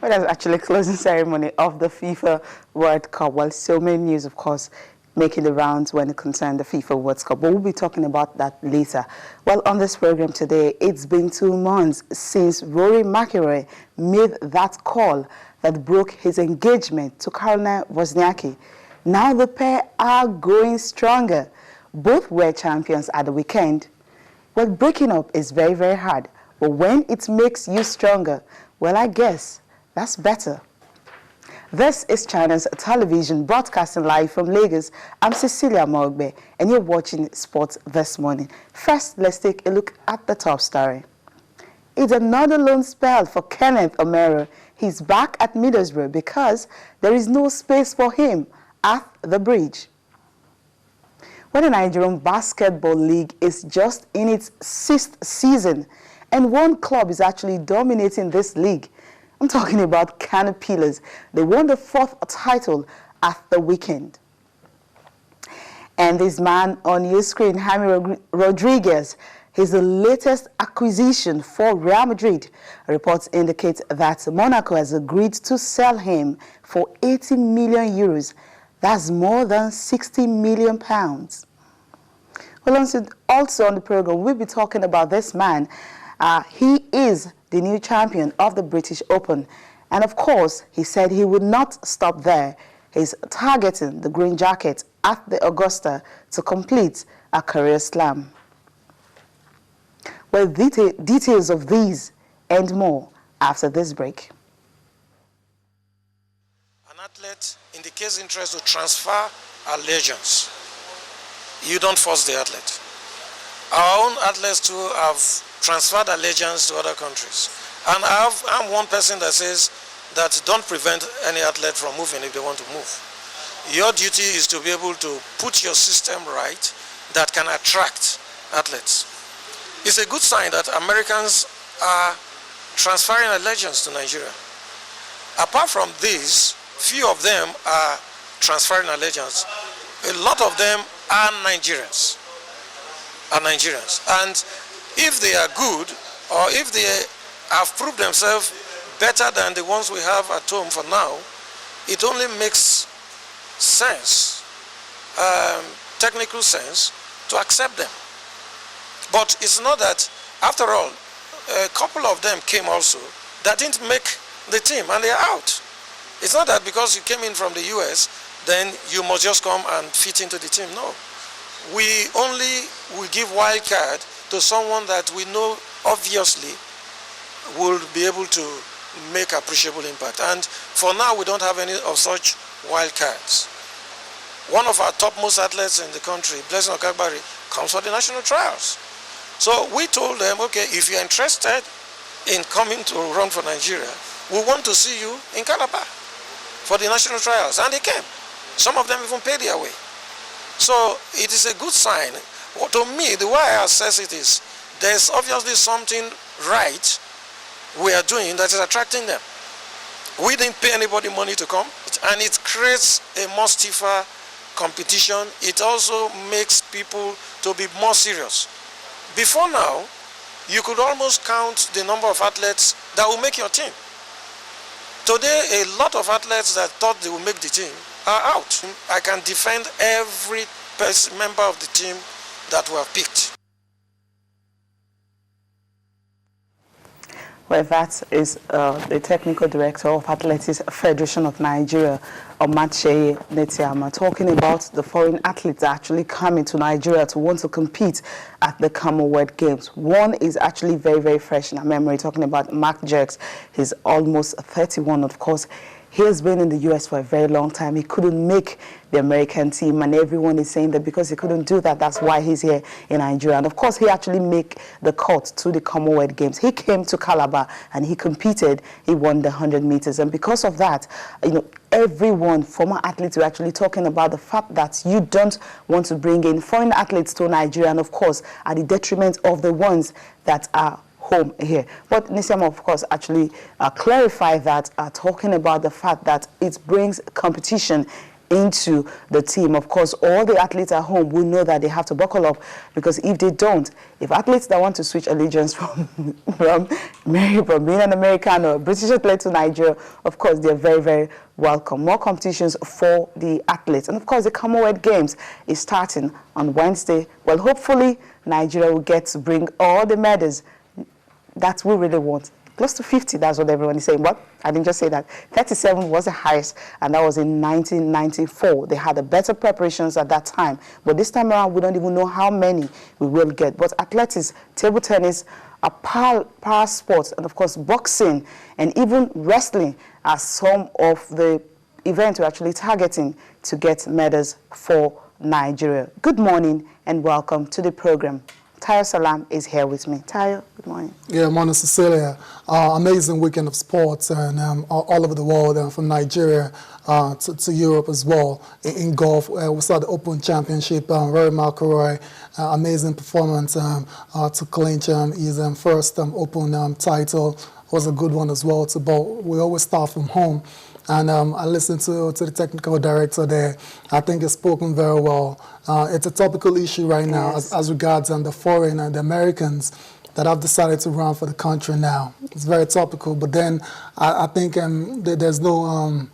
Well, that's actually closing ceremony of the FIFA World Cup. Well, so many news, of course, making the rounds when it concerns the FIFA World Cup. But we'll be talking about that later. Well, on this program today, it's been 2 months since Rory Mcllory made that call that broke his engagement to Woznaicki. Now the pair are going stronger. Both were champions at the weekend. Well, breaking up is very, very hard. But when it makes you stronger, well, I guess that's better. This is China's television broadcasting live from Lagos. I'm Cecilia Mogbe, and you're watching Sports This Morning. First, let's take a look at the top story. It's another loan spell for Kenneth Omero. He's back at Middlesbrough because there is no space for him at the bridge. Well, the Nigerian Basketball League is just in its 6th season, and one club is actually dominating this league. I'm talking about Kano Pillars. They won the 4th title at the weekend. And this man on your screen, Jaime Rodriguez, is the latest acquisition for Real Madrid. Reports indicate that Monaco has agreed to sell him for 80 million euros. That's more than 60 million pounds. Well, also on the program, we'll be talking about this man. He is the new champion of the British Open. And of course, he said he would not stop there. He's targeting the green jacket at the Augusta to complete a career slam. Well, details of these and more after this break. An athlete indicates interest to transfer allegiance. You don't force the athlete. Our own athletes too have transferred allegiance to other countries. And I'm one person that says that don't prevent any athlete from moving if they want to move. Your duty is to be able to put your system right that can attract athletes. It's a good sign that Americans are transferring allegiance to Nigeria. Apart from this, few of them are transferring allegiance. A lot of them are Nigerians. And if they are good, or if they have proved themselves better than the ones we have at home for now, it only makes sense, technical sense, to accept them. But it's not that, after all, a couple of them came also that didn't make the team, and they are out. It's not that because you came in from the US, then you must just come and fit into the team. No. We only will give wild card to someone that we know obviously will be able to make appreciable impact. And for now, we don't have any of such wild cards. One of our topmost athletes in the country, Blessing Okagbari, comes for the national trials. So we told them, okay, if you're interested in coming to run for Nigeria, we want to see you in Calabar for the national trials. And they came. Some of them even paid their way. So it is a good sign. Well, to me, the way I assess it is, there's obviously something right we are doing that is attracting them. We didn't pay anybody money to come, and it creates a more stiffer competition. It also makes people to be more serious. Before now, you could almost count the number of athletes that will make your team. Today, a lot of athletes that thought they would make the team are out. I can defend every member of the team that were picked. Well, that is the Technical Director of Athletics Federation of Nigeria, Omache Netiama, talking about the foreign athletes actually coming to Nigeria to want to compete at the Commonwealth Games. One is actually very, very fresh in our memory, talking about Jelks. He's almost 31, of course. He has been in the US for a very long time. He couldn't make the American team, and everyone is saying that because he couldn't do that, that's why he's here in Nigeria. And of course, he actually made the cut to the Commonwealth Games. He came to Calabar and he competed. He won the 100 meters. And because of that, everyone, former athletes, were actually talking about the fact that you don't want to bring in foreign athletes to Nigeria, and of course, at the detriment of the ones that are home here. But Nisam, of course, actually clarified that, talking about the fact that it brings competition into the team. Of course, all the athletes at home will know that they have to buckle up, because if they don't, if athletes that want to switch allegiance from being an American or British athlete to Nigeria, of course, they're very, very welcome. More competitions for the athletes. And of course, the Commonwealth Games is starting on Wednesday. Well, hopefully, Nigeria will get to bring all the medals that we really want. Close to 50, that's what everyone is saying. But I didn't just say that. 37 was the highest, and that was in 1994. They had a better preparations at that time. But this time around, we don't even know how many we will get. But athletics, table tennis, are power sports, and of course, boxing and even wrestling are some of the events we're actually targeting to get medals for Nigeria. Good morning and welcome to the program. Tayo Salam is here with me. Tayo, good morning. Yeah, morning, Cecilia. Amazing weekend of sports and all over the world, from Nigeria to Europe as well. In golf, we saw the Open Championship. Rory Mcllory, amazing performance to clinch his first Open title. Was a good one as well. But we always start from home. And I listened to the technical director there. I think he's spoken very well. It's a topical issue right now, as regards the foreign and the Americans that have decided to run for the country now. It's very topical, but then I think there's no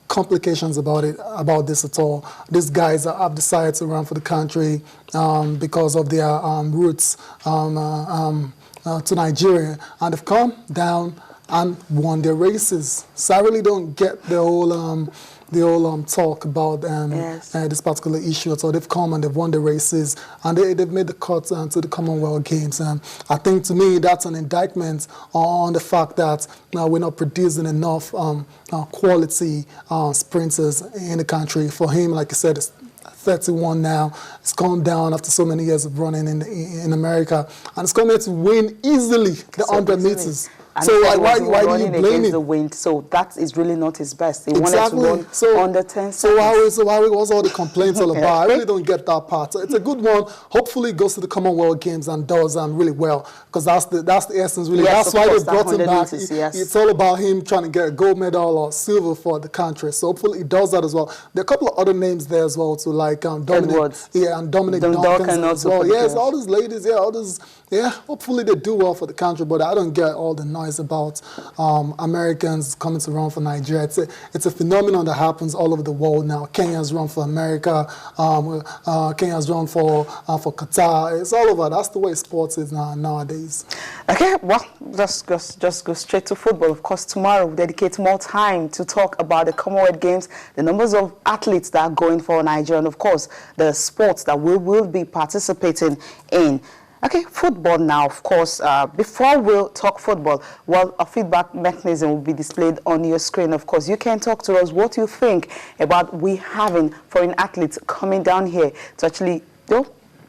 complications about this at all. These guys have decided to run for the country because of their roots to Nigeria, and they've come down and won their races. So I really don't get the whole talk about this particular issue. So they've come and they've won the races, and they've made the cut to the Commonwealth Games. I think, to me, that's an indictment on the fact that we're not producing enough quality sprinters in the country. For him, like I said, it's 31 now. It's come down after so many years of running in America, and it's come here to win easily the 100 meters. And so why do you blame him? The wind, so that is really not his best. He wanted to run under 10 seconds. So why was all the complaints all about? I really don't get that part. So it's a good one. Hopefully, he goes to the Commonwealth Games and does really well, because that's the essence. Really, yes, that's why they brought him back. Yes. It's all about him trying to get a gold medal or silver for the country. So hopefully, he does that as well. There are a couple of other names there as well, too, like Dominic, and Dominic Duncan as well. Yes, all these ladies, all these. Yeah, hopefully they do well for the country, but I don't get all the noise about Americans coming to run for Nigeria. It's a phenomenon that happens all over the world now. Kenya's run for America, Kenya's run for Qatar. It's all over. That's the way sports is nowadays. Okay, well, just go straight to football. Of course, tomorrow we'll dedicate more time to talk about the Commonwealth Games, the numbers of athletes that are going for Nigeria, and of course, the sports that we will be participating in. Okay, football now, of course. Before we'll talk football, well, a feedback mechanism will be displayed on your screen. Of course, you can talk to us what you think about we having foreign athletes coming down here to actually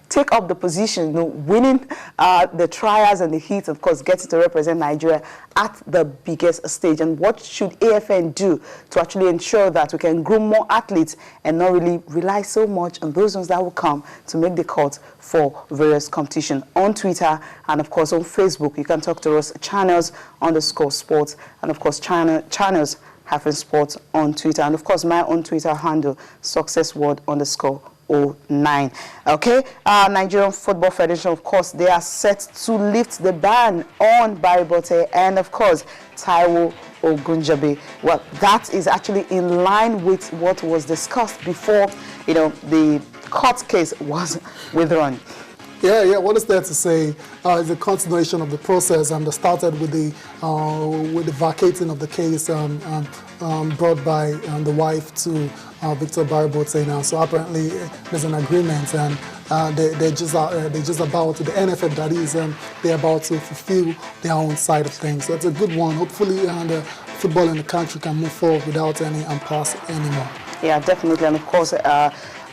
take up the position, winning the trials and the heats, of course, getting to represent Nigeria at the biggest stage. And what should AFN do to actually ensure that we can groom more athletes and not really rely so much on those ones that will come to make the cut for various competition? On Twitter and, of course, on Facebook, you can talk to us, channels_sports, and, of course, channels-sports on Twitter. And, of course, my own Twitter handle, successword_09. Okay, Nigerian Football Federation, of course, they are set to lift the ban on Baribote and, of course, Taiwo Ogunjobi. Well, that is actually in line with what was discussed before, the court case was withdrawn. Yeah. What is there to say is a continuation of the process, that started with the vacating of the case brought by the wife to Victor Baribote now. So apparently there's an agreement, and they're just about to, the NFF that is, they're about to fulfill their own side of things. So it's a good one. Hopefully the football in the country can move forward without any impasse anymore. Yeah, definitely. And of course,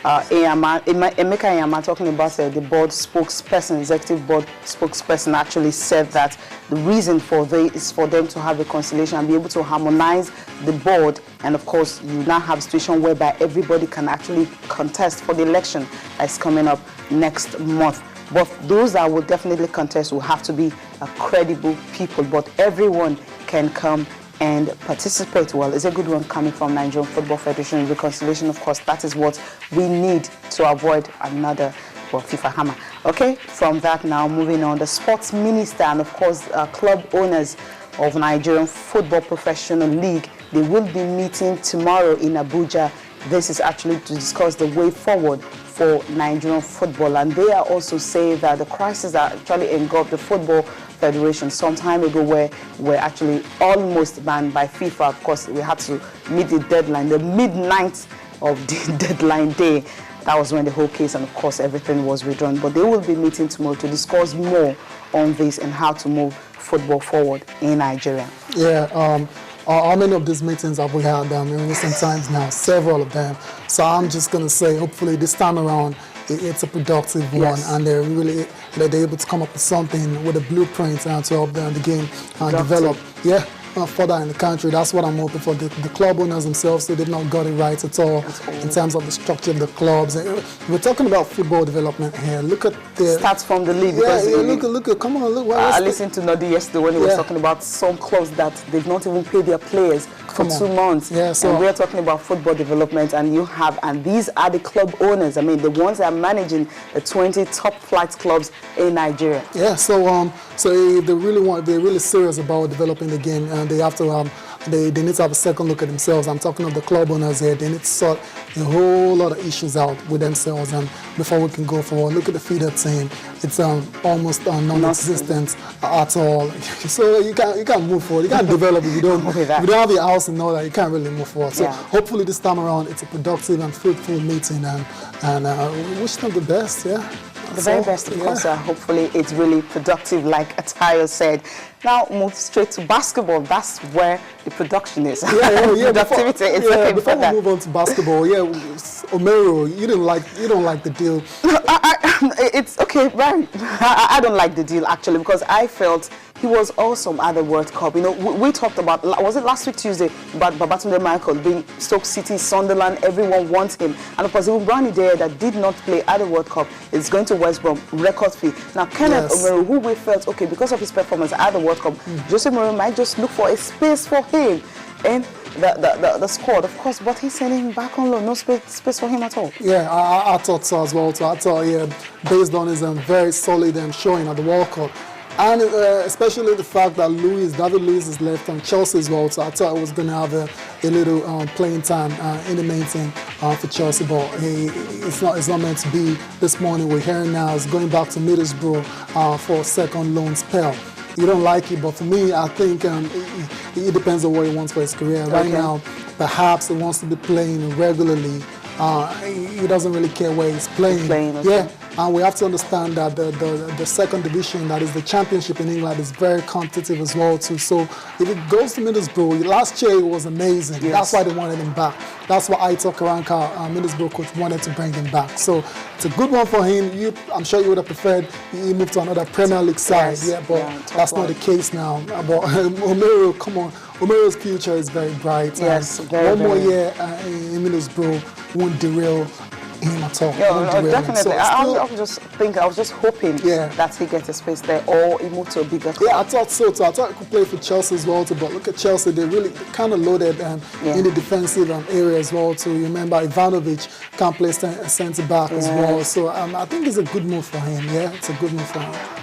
Emeka Iyama, talking about the board spokesperson, executive board spokesperson, actually said that the reason for this is for them to have a conciliation and be able to harmonize the board. And of course, you now have a situation whereby everybody can actually contest for the election that's coming up next month. But those that will definitely contest will have to be credible people, but everyone can come and participate. Well, it's a good one coming from Nigerian Football Federation. Reconciliation, of course, that is what we need to avoid another FIFA hammer. Okay, from that now, moving on, the sports minister and, of course, club owners of Nigerian Football Professional League, they will be meeting tomorrow in Abuja. This is actually to discuss the way forward for Nigerian football, and they are also saying that the crisis that actually engulfed the Football Federation some time ago, where we're actually almost banned by FIFA. Of course, we had to meet the deadline, the midnight of the deadline day. That was when the whole case and, of course, everything was withdrawn. But they will be meeting tomorrow to discuss more on this and how to move football forward in Nigeria. Yeah, how many of these meetings have we had in recent times now? Several of them. So I'm just going to say, hopefully this time around, it's a productive one, and they're able to come up with something with a blueprint to help the game develop. Yeah. Further in the country. That's what I'm hoping for. The club owners themselves, so they've not got it right at all in terms of the structure of the clubs. We're talking about football development here. Look at the... Starts from the league. Yeah, look, come on, look. I listened to Nodi yesterday when he was talking about some clubs that they've not even paid their players for 2 months. Yeah, so... And we're talking about football development, and these are the club owners. I mean, the ones that are managing the 20 top flight clubs in Nigeria. Yeah, so if they they're really serious about developing the game, and they have to they need to have a second look at themselves. I'm talking of the club owners here. They need to sort a whole lot of issues out with themselves, and before we can go forward. Look at the feeder team. It's almost non-existent at all. So you can't move forward. You can't develop if you don't have your house and all that. You can't really move forward. So hopefully this time around it's a productive and fruitful meeting, and we wish them the best. Yeah. The very best, of course. Hopefully it's really productive, like Atayo said. Now move straight to basketball. That's where the production is. Productivity is looking before for that. we move on to basketball, Omero, you don't like the deal. It's okay, right? I don't like the deal actually, because I felt he was awesome at the World Cup. You know, we talked about, was it last week Tuesday, about Babatunde Michael being Stoke City, Sunderland, everyone wants him. And of course, even Brownie there that did not play at the World Cup is going to West Brom, record fee. Now, Kenneth Omero, who we felt, okay, because of his performance at the World Cup, Jose Mourinho might just look for a space for him in the squad, of course, but he's sending him back on loan, no space for him at all. Yeah, I thought so as well. So I thought, based on his very solid showing at the World Cup, and especially the fact that David Luiz is left on Chelsea as well, so I thought I was going to have a little playing time in the main team for Chelsea, but it's not meant to be this morning. We're hearing now he's going back to Middlesbrough for a second loan spell. You don't like it, but for me, I think it depends on what he wants for his career. Right now, perhaps he wants to be playing regularly. He doesn't really care where he's playing. And we have to understand that the second division, that is the championship in England, is very competitive as well too. So if it goes to Middlesbrough, last year it was amazing. That's why they wanted him back. That's why Aitor Karanka, Middlesbrough coach, wanted to bring him back. So it's a good one for him. I'm sure you would have preferred he moved to another Premier League side. But that's not the case now. But Omero, come on. Omero's future is very bright. One more year in Middlesbrough won't derail him at all. Definitely. So I was just hoping that he gets a space there, or he moved to a bigger club. Yeah, I thought so too. I thought he could play for Chelsea as well too. But look at Chelsea; they really kind of loaded in the defensive area as well too. You remember Ivanovic can't play centre back as well. So I think it's a good move for him. Yeah, it's a good move for him.